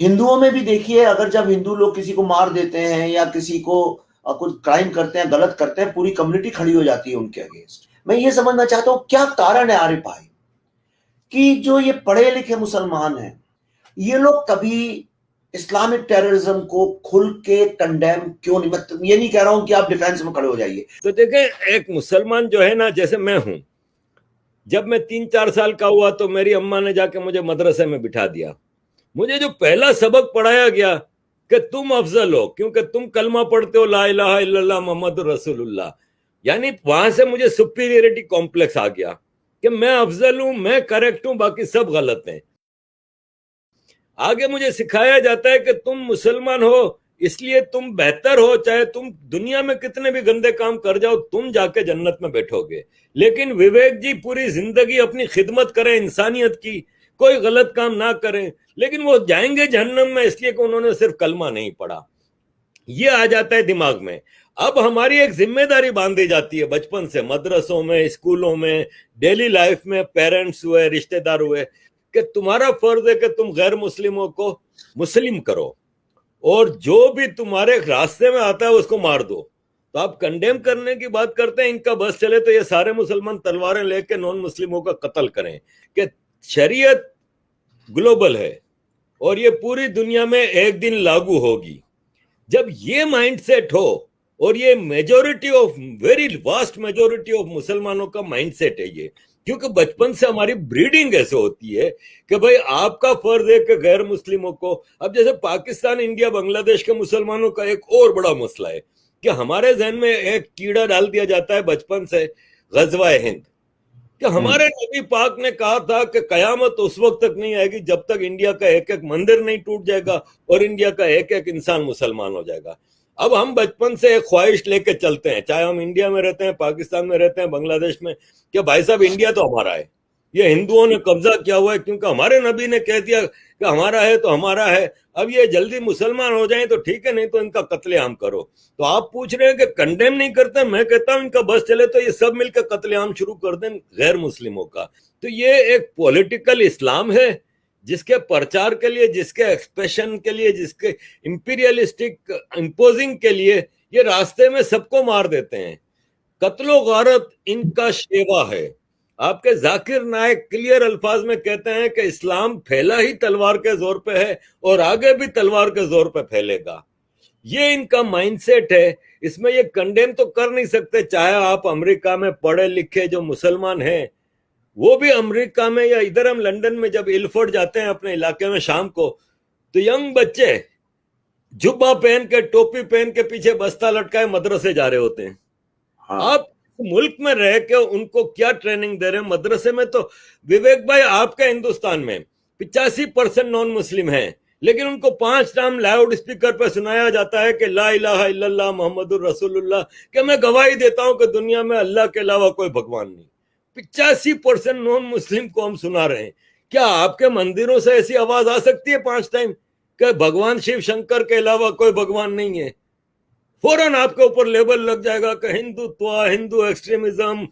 ہندوؤں میں بھی دیکھیے، اگر جب ہندو لوگ کسی کو مار دیتے ہیں یا کسی کو کچھ کرائم کرتے ہیں، غلط کرتے ہیں، پوری کمیونٹی کھڑی ہو جاتی ہے ان کے اگینسٹ۔ میں یہ سمجھنا چاہتا ہوں کیا کارن ہے عارف بھائی کہ جو یہ پڑھے لکھے مسلمان ہیں یہ لوگ کبھی اسلامک ٹیررزم کو کھل کے کنڈیم کیوں نہیں؟ میں یہ نہیں کہہ رہا ہوں کہ آپ ڈیفینس میں کھڑے ہو جائیے۔ تو دیکھیں، ایک مسلمان جو ہے نا، جیسے میں ہوں، جب میں 3-4 سال کا ہوا تو میری اماں نے جا کے مجھے مدرسے میں بٹھا دیا۔ مجھے جو پہلا سبق پڑھایا گیا کہ تم افضل ہو کیونکہ تم کلمہ پڑھتے ہو لا الہ الا اللہ محمد رسول اللہ، یعنی وہاں سے مجھے سپیریئرٹی کمپلیکس آ گیا کہ میں افضل ہوں، میں کریکٹ ہوں، باقی سب غلط ہیں۔ آگے مجھے سکھایا جاتا ہے کہ تم مسلمان ہو اس لیے تم بہتر ہو، چاہے تم دنیا میں کتنے بھی گندے کام کر جاؤ، تم جا کے جنت میں بیٹھو گے۔ لیکن وویک جی پوری زندگی اپنی خدمت کریں انسانیت کی، کوئی غلط کام نہ کریں، لیکن وہ جائیں گے جہنم میں اس لیے کہ انہوں نے صرف کلمہ نہیں پڑھا۔ یہ آ جاتا ہے دماغ میں۔ اب ہماری ایک ذمہ داری باندھی جاتی ہے بچپن سے، مدرسوں میں، اسکولوں میں، ڈیلی لائف میں، پیرنٹس ہوئے، رشتہ دار ہوئے، کہ تمہارا فرض ہے کہ تم غیر مسلموں کو مسلم کرو، اور جو بھی تمہارے راستے میں آتا ہے اس کو مار دو۔ تو آپ کنڈیم کرنے کی بات کرتے ہیں، ان کا بس چلے تو یہ سارے مسلمان تلواریں لے کے نان مسلموں کا قتل کریں، کہ شریعت گلوبل ہے اور یہ پوری دنیا میں ایک دن لاگو ہوگی۔ جب یہ مائنڈ سیٹ ہو، اور یہ majority of, very vast majority of مسلمانوں کا مائنڈ سیٹ ہے یہ، کیونکہ بچپن سے ہماری بریڈنگ ایسے ہوتی ہے کہ بھائی آپ کا فرض ہے کہ غیر مسلموں کو، اب جیسے پاکستان، انڈیا، بنگلہ دیش کے مسلمانوں کا ایک اور بڑا مسئلہ ہے کہ ہمارے ذہن میں ایک کیڑا ڈال دیا جاتا ہے بچپن سے، غزوہ ہند، کہ ہمارے نبی پاک نے کہا تھا کہ قیامت اس وقت تک نہیں آئے گی جب تک انڈیا کا ایک ایک مندر نہیں ٹوٹ جائے گا اور انڈیا کا ایک ایک انسان مسلمان ہو جائے گا۔ اب ہم بچپن سے ایک خواہش لے کے چلتے ہیں، چاہے ہم انڈیا میں رہتے ہیں، پاکستان میں رہتے ہیں، بنگلہ دیش میں، کہ بھائی صاحب انڈیا تو ہمارا ہے، یہ ہندوؤں نے قبضہ کیا ہوا ہے کیونکہ ہمارے نبی نے کہہ دیا کہ ہمارا ہے تو ہمارا ہے، اب یہ جلدی مسلمان ہو جائیں تو ٹھیک ہے، نہیں تو ان کا قتل عام کرو۔ تو آپ پوچھ رہے ہیں کہ کنڈیم نہیں کرتے، میں کہتا ہوں ان کا بس چلے تو یہ سب مل کے قتل عام شروع کر دیں غیر مسلموں کا۔ تو یہ ایک پولیٹیکل اسلام ہے جس کے پرچار کے لیے، جس کے ایکسپریشن کے لیے، جس کے امپیریلسٹک امپوزنگ کے لیے یہ راستے میں سب کو مار دیتے ہیں۔ قتل و غارت ان کا شیوا ہے۔ آپ کے ذاکر نائک کلیئر الفاظ میں کہتے ہیں کہ اسلام پھیلا ہی تلوار کے زور پہ ہے اور آگے بھی تلوار کے زور پہ پھیلے گا۔ یہ ان کا مائنڈ سیٹ ہے، اس میں یہ کنڈیم تو کر نہیں سکتے، چاہے آپ امریکہ میں پڑھے لکھے جو مسلمان ہیں، وہ بھی امریکہ میں یا ادھر ہم لندن میں جب الفورڈ جاتے ہیں اپنے علاقے میں شام کو، تو ینگ بچے جبہ پہن کے، ٹوپی پہن کے، پیچھے بستہ لٹکائے مدرسے جا رہے ہوتے ہیں۔ آپ ملک میں رہ کے ان کو کیا ٹریننگ دے رہے ہیں؟ مدرسے میں تو وویک بھائی آپ کے ہندوستان میں 85% نان مسلم ہیں، لیکن ان کو 5 ٹائم لاؤڈ اسپیکر پہ سنایا جاتا ہے کہ لا الہ الا اللہ محمد الرسول اللہ، کہ میں گواہی دیتا ہوں کہ دنیا میں اللہ کے علاوہ کوئی بھگوان نہیں۔ 85% نان مسلم کو ہم سنا رہے ہیں۔ کیا آپ کے مندروں سے ایسی آواز آ سکتی ہے 5 ٹائم کہ بھگوان شیو شنکر کے علاوہ کوئی بھگوان نہیں ہے؟ فوراً آپ کے اوپر لیبل لگ جائے گا کہ ہندوتوا، ہندو ایکسٹریمزم،